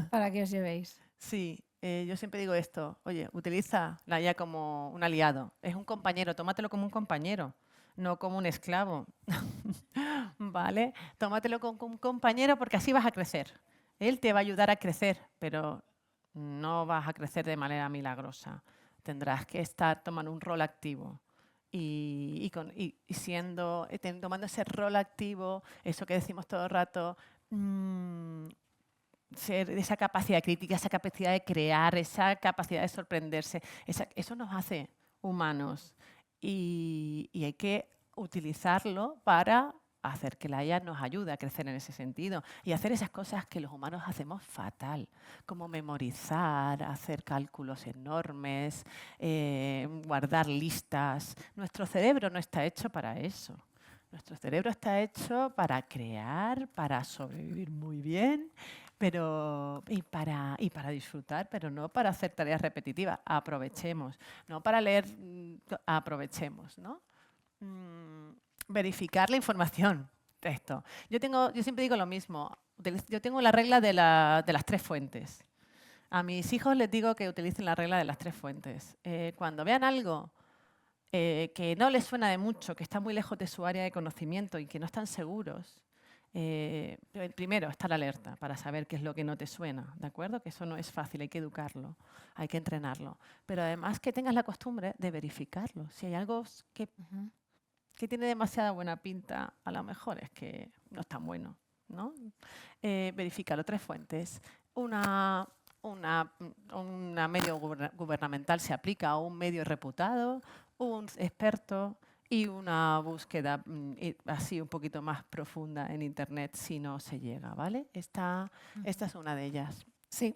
para que os llevéis. Sí, yo siempre digo esto, oye, utiliza la IA como un aliado, es un compañero, tómatelo como un compañero, no como un esclavo, ¿vale? Tómatelo como un compañero porque así vas a crecer. Él te va a ayudar a crecer, pero no vas a crecer de manera milagrosa. Tendrás que estar tomando un rol activo. Tomando ese rol activo, eso que decimos todo el rato, esa capacidad crítica, esa capacidad de crear, esa capacidad de sorprenderse, eso nos hace humanos y hay que utilizarlo para hacer que la IA nos ayude a crecer en ese sentido y hacer esas cosas que los humanos hacemos fatal, como memorizar, hacer cálculos enormes, guardar listas. Nuestro cerebro no está hecho para eso. Nuestro cerebro está hecho para crear, para sobrevivir muy bien, y para disfrutar, pero no para hacer tareas repetitivas. Aprovechemos. No para leer, aprovechemos, ¿no? Verificar la información. Esto. Yo siempre digo lo mismo. Yo tengo la regla de las 3 fuentes. A mis hijos les digo que utilicen la regla de las 3 fuentes. Cuando vean algo que no les suena de mucho, que está muy lejos de su área de conocimiento y que no están seguros, primero, estar alerta para saber qué es lo que no te suena, ¿de acuerdo? Que eso no es fácil, hay que educarlo, hay que entrenarlo. Pero además que tengas la costumbre de verificarlo. Si hay algo que tiene demasiada buena pinta, a lo mejor es que no es tan bueno, ¿no? Verifícalo, 3 fuentes. Una medio gubernamental se aplica a un medio reputado, un experto y una búsqueda así un poquito más profunda en Internet si no se llega, ¿vale? Esta es una de ellas. Sí.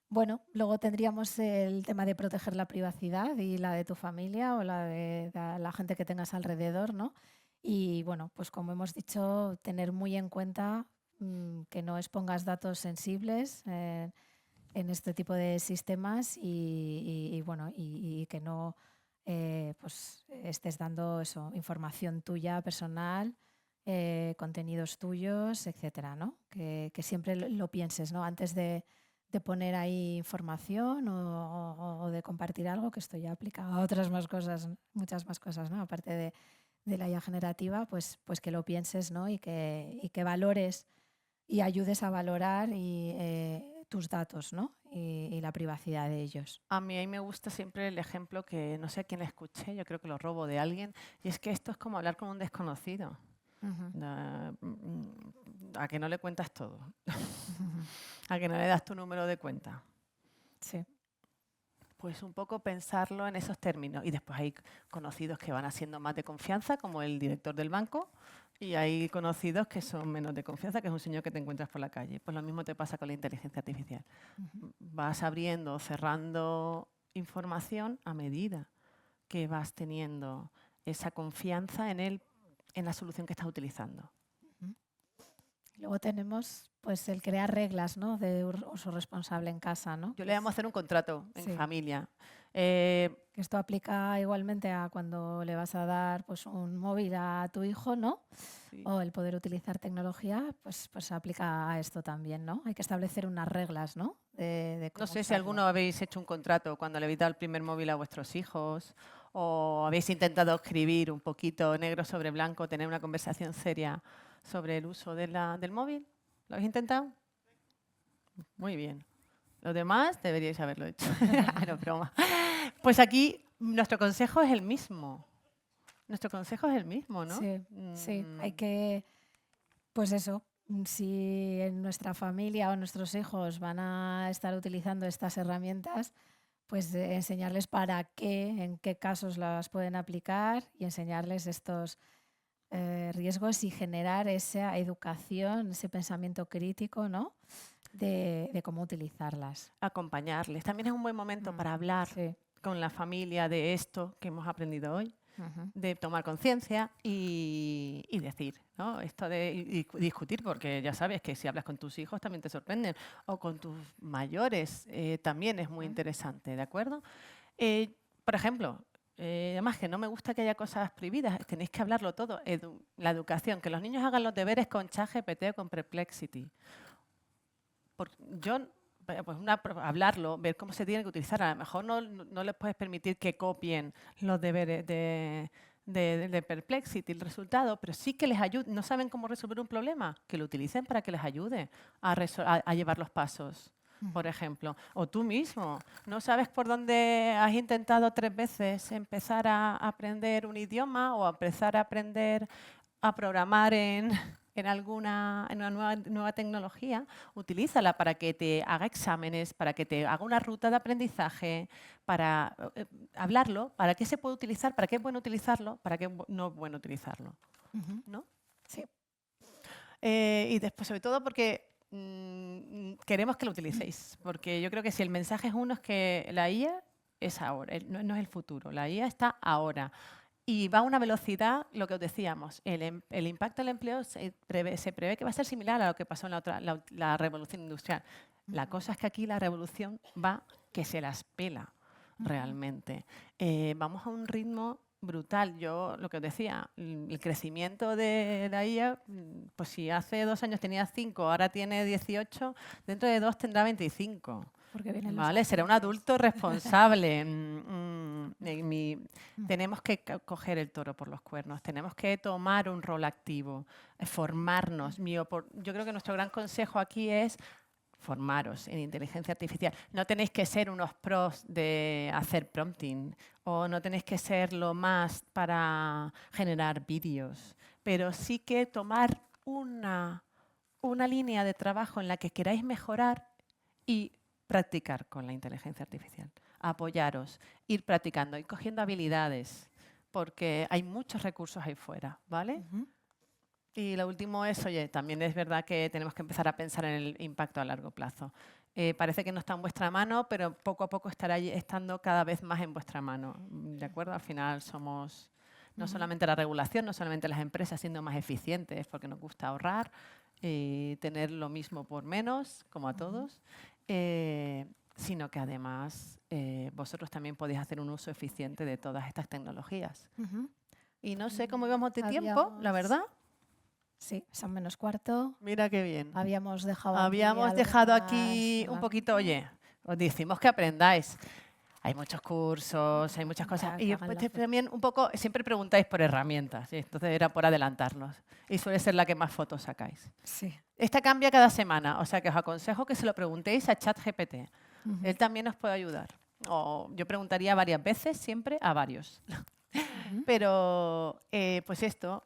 Bueno, luego tendríamos el tema de proteger la privacidad y la de tu familia o la de la gente que tengas alrededor, ¿no? Y bueno, pues como hemos dicho, tener muy en cuenta que no expongas datos sensibles en este tipo de sistemas y que no pues estés dando eso, información tuya personal, contenidos tuyos, etcétera, ¿no? Que siempre lo pienses, ¿no? Antes de poner ahí información o de compartir algo, que esto ya aplica a otras más cosas, muchas más cosas, ¿no? Aparte de la IA generativa, pues que lo pienses, ¿no? Y que valores y ayudes a valorar tus datos, ¿no? Y la privacidad de ellos. A mí me gusta siempre el ejemplo que no sé a quién le escuché, yo creo que lo robo de alguien, y es que esto es como hablar con un desconocido. ¿A que no le cuentas todo? ¿A que no le das tu número de cuenta? Sí. Pues un poco pensarlo en esos términos. Y después hay conocidos que van haciendo más de confianza, como el director del banco, y hay conocidos que son menos de confianza, que es un señor que te encuentras por la calle. Pues lo mismo te pasa con la inteligencia artificial. Vas abriendo, cerrando información a medida que vas teniendo esa confianza en él, en la solución que estás utilizando. Luego tenemos pues el crear reglas, ¿no?, de uso responsable en casa, ¿no? Yo le vamos a hacer un contrato en familia. Que esto aplica igualmente a cuando le vas a dar pues un móvil a tu hijo, ¿no? Sí. O el poder utilizar tecnología, pues aplica a esto también, ¿no? Hay que establecer unas reglas, ¿no? De cómo no sé usarlo. si alguno habéis hecho un contrato cuando le habéis dado el primer móvil a vuestros hijos o habéis intentado escribir un poquito negro sobre blanco, tener una conversación seria sobre el uso del móvil. ¿Lo habéis intentado? Muy bien. Los demás deberíais haberlo hecho. No, broma. Pues aquí nuestro consejo es el mismo. Nuestro consejo es el mismo, ¿no? Sí, sí. Hay que, pues eso, si en nuestra familia o nuestros hijos van a estar utilizando estas herramientas, pues enseñarles para qué, en qué casos las pueden aplicar y enseñarles estos riesgos y generar esa educación, ese pensamiento crítico, ¿no?, de cómo utilizarlas. Acompañarles. También es un buen momento para hablar con la familia de esto que hemos aprendido hoy, de tomar conciencia y decir, ¿no? Esto de discutir, porque ya sabes que si hablas con tus hijos también te sorprenden, o con tus mayores también es muy interesante, ¿de acuerdo? Por ejemplo, además que no me gusta que haya cosas prohibidas, tenéis que hablarlo todo. La educación, que los niños hagan los deberes con ChatGPT o con Perplexity. Hablarlo, ver cómo se tiene que utilizar. A lo mejor no les puedes permitir que copien los deberes de Perplexity, el resultado, pero sí que les ayude. No saben cómo resolver un problema, que lo utilicen para que les ayude a llevar los pasos, por ejemplo. O tú mismo, no sabes por dónde has intentado 3 veces empezar a aprender un idioma o a empezar a aprender a programar en una nueva tecnología, utilízala para que te haga exámenes, para que te haga una ruta de aprendizaje, para hablarlo, para qué se puede utilizar, para qué es bueno utilizarlo, para qué no es bueno utilizarlo. ¿No? Sí. Y después, sobre todo, porque queremos que lo utilicéis. Porque yo creo que si el mensaje es uno, es que la IA es ahora, no es el futuro. La IA está ahora. Y va a una velocidad, lo que os decíamos, el impacto del empleo se prevé que va a ser similar a lo que pasó en la revolución industrial. La cosa es que aquí la revolución va que se las pela realmente. Vamos a un ritmo brutal. Yo, lo que os decía, el crecimiento de la IA, pues si hace 2 años tenía 5, ahora tiene 18, dentro de 2 tendrá 25. Vale, será un adulto responsable. Tenemos que coger el toro por los cuernos, tenemos que tomar un rol activo, formarnos. Yo creo que nuestro gran consejo aquí es formaros en inteligencia artificial. No tenéis que ser unos pros de hacer prompting o no tenéis que ser lo más para generar vídeos, pero sí que tomar una línea de trabajo en la que queráis mejorar y practicar con la inteligencia artificial. Apoyaros, ir practicando, ir cogiendo habilidades, porque hay muchos recursos ahí fuera, ¿vale? Y lo último es, oye, también es verdad que tenemos que empezar a pensar en el impacto a largo plazo. Parece que no está en vuestra mano, pero poco a poco estará estando cada vez más en vuestra mano, ¿de acuerdo? Al final somos no solamente la regulación, no solamente las empresas siendo más eficientes, porque nos gusta ahorrar, tener lo mismo por menos, como a todos, sino que además vosotros también podéis hacer un uso eficiente de todas estas tecnologías. Y no sé cómo íbamos de tiempo, la verdad. Sí, son -4. Mira qué bien. Habíamos dejado aquí un poquito, oye, os decimos que aprendáis. Hay muchos cursos, hay muchas cosas. Y después también un poco, siempre preguntáis por herramientas, ¿sí? Entonces era por adelantarnos. Y suele ser la que más fotos sacáis. Sí. Esta cambia cada semana, o sea que os aconsejo que se lo preguntéis a ChatGPT. Él también os puede ayudar. O yo preguntaría varias veces, siempre a varios. Pero, pues esto,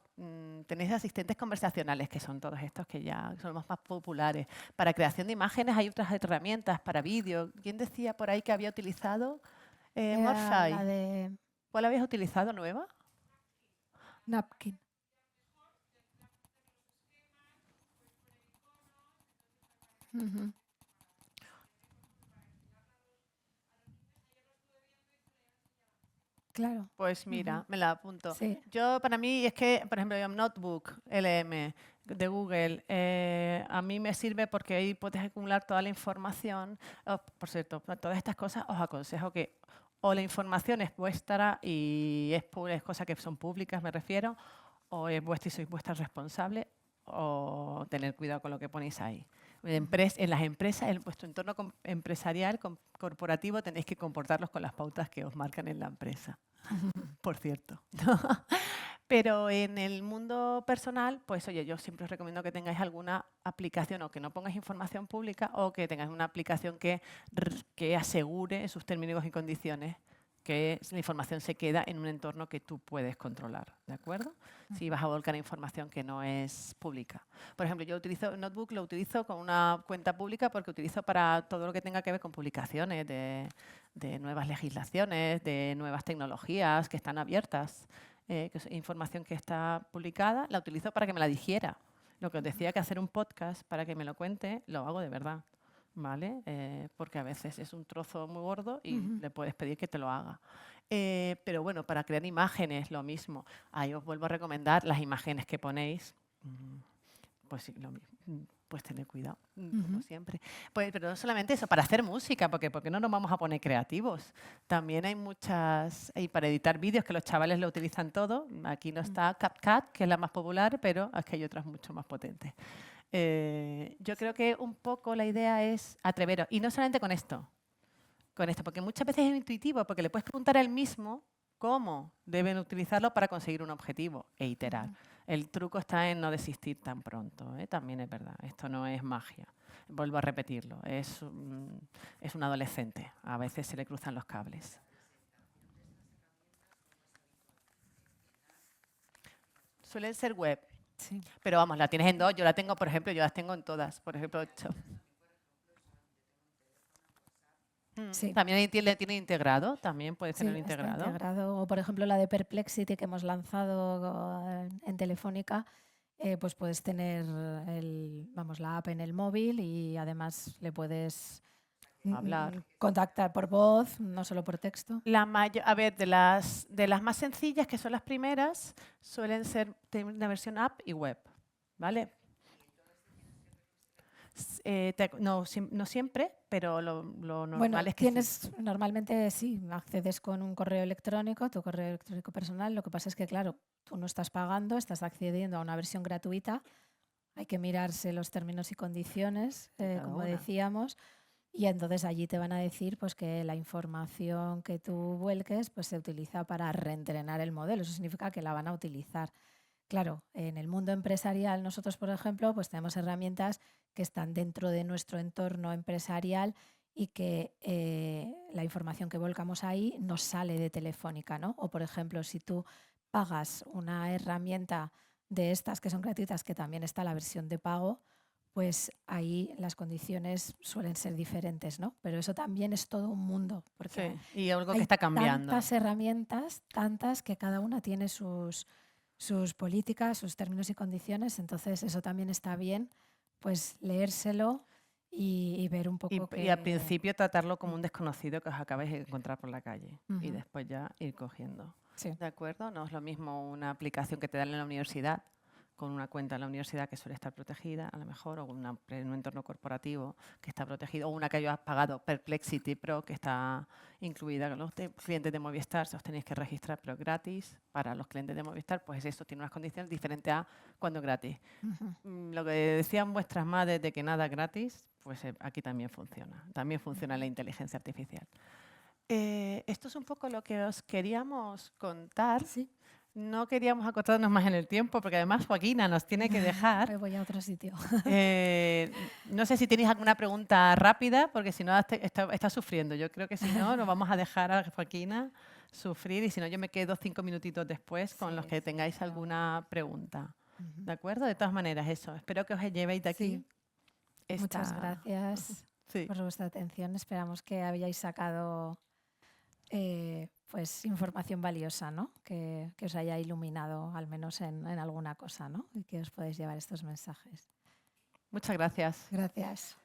tenéis asistentes conversacionales, que son todos estos que ya son los más populares. Para creación de imágenes hay otras herramientas, para vídeo. ¿Quién decía por ahí que había utilizado Morphy? La de ¿Cuál habías utilizado nueva? Napkin. Ujú. Claro. Pues mira, me la apunto. Sí. Yo, para mí, es que, por ejemplo, Notebook LM de Google, a mí me sirve porque ahí puedes acumular toda la información. Oh, por cierto, para todas estas cosas os aconsejo que o la información es vuestra y es cosas que son públicas, me refiero, o es vuestra y sois vuestra responsable, o tener cuidado con lo que ponéis ahí. En las empresas, en vuestro entorno empresarial, corporativo, tenéis que comportarlos con las pautas que os marcan en la empresa, por cierto. Pero en el mundo personal, pues oye, yo siempre os recomiendo que tengáis alguna aplicación o que no pongáis información pública o que tengáis una aplicación que asegure en sus términos y condiciones que la información se queda en un entorno que tú puedes controlar, ¿de acuerdo? Si vas a volcar información que no es pública. Por ejemplo, yo utilizo Notebook, lo utilizo con una cuenta pública porque utilizo para todo lo que tenga que ver con publicaciones de nuevas legislaciones, de nuevas tecnologías que están abiertas, que es información que está publicada, la utilizo para que me la dijera. Lo que os decía, que hacer un podcast para que me lo cuente, lo hago de verdad. ¿Vale? Porque a veces es un trozo muy gordo y le puedes pedir que te lo haga. Pero bueno, para crear imágenes, lo mismo. Ahí os vuelvo a recomendar las imágenes que ponéis. Pues sí, lo mismo. Pues tener cuidado, como siempre. Pues, pero no solamente eso, para hacer música, porque no nos vamos a poner creativos. También hay muchas, y para editar vídeos, que los chavales lo utilizan todo. Aquí no está CapCut, que es la más popular, pero aquí hay otras mucho más potentes. Yo creo que un poco la idea es atreveros. Y no solamente con esto, porque muchas veces es intuitivo, porque le puedes preguntar a él mismo cómo deben utilizarlo para conseguir un objetivo e iterar. El truco está en no desistir tan pronto, ¿eh? También es verdad. Esto no es magia. Vuelvo a repetirlo. Es un adolescente. A veces se le cruzan los cables. Suelen ser web. Sí. Pero vamos, la tienes en dos. Yo la tengo, por ejemplo, yo las tengo en todas. Por ejemplo, 8. Sí. También tiene integrado, también puede tener Sí, está integrado. integrado. O, por ejemplo, la de Perplexity que hemos lanzado en Telefónica, pues puedes tener la app en el móvil y además le puedes Hablar. contactar por voz, no solo por texto. A ver, de las más sencillas, que son las primeras, suelen ser tener una versión app y web, ¿vale? No siempre, pero lo normal Bueno, es que sí. normalmente sí, accedes con un correo electrónico, tu correo electrónico personal. Lo que pasa es que, claro, tú no estás pagando, estás accediendo a una versión gratuita. Hay que mirarse los términos y condiciones, como una. decíamos, y entonces allí te van a decir pues, que la información que tú vuelques pues, se utiliza para reentrenar el modelo. Eso significa que la van a utilizar. Claro, en el mundo empresarial nosotros, por ejemplo, pues tenemos herramientas que están dentro de nuestro entorno empresarial y que la información que volcamos ahí nos sale de Telefónica, ¿no? O, por ejemplo, si tú pagas una herramienta de estas que son gratuitas, que también está la versión de pago, pues ahí las condiciones suelen ser diferentes, ¿no? Pero eso también es todo un mundo, porque Sí, y algo que hay está cambiando. tantas herramientas, tantas que cada una tiene sus políticas, sus términos y condiciones, entonces eso también está bien, pues leérselo y ver un poco Y al principio tratarlo como un desconocido que os acabáis de encontrar por la calle y después ya ir cogiendo. Sí. ¿De acuerdo? No es lo mismo una aplicación que te dan en la universidad, con una cuenta en la universidad que suele estar protegida, a lo mejor, o en un entorno corporativo que está protegido, o una que hayas pagado, Perplexity Pro, que está incluida con los clientes de Movistar, se os tenéis que registrar, pero gratis. Para los clientes de Movistar, pues eso tiene unas condiciones diferentes a cuando es gratis. Lo que decían vuestras madres de que nada es gratis, pues aquí también funciona. También funciona la inteligencia artificial. Esto es un poco lo que os queríamos contar. Sí. No queríamos acotarnos más en el tiempo, porque además Joaquina nos tiene que dejar. Me voy a otro sitio. No sé si tenéis alguna pregunta rápida, porque si no está sufriendo. Yo creo que si no, nos vamos a dejar a Joaquina sufrir y si no yo me quedo 5 minutitos después con los que tengáis alguna pregunta. ¿De acuerdo? De todas maneras, eso. Espero que os llevéis de aquí. Muchas gracias por vuestra atención. Esperamos que hayáis sacado pues información valiosa, ¿no? Que os haya iluminado al menos en alguna cosa, ¿no? Y que os podáis llevar estos mensajes. Muchas gracias. Gracias.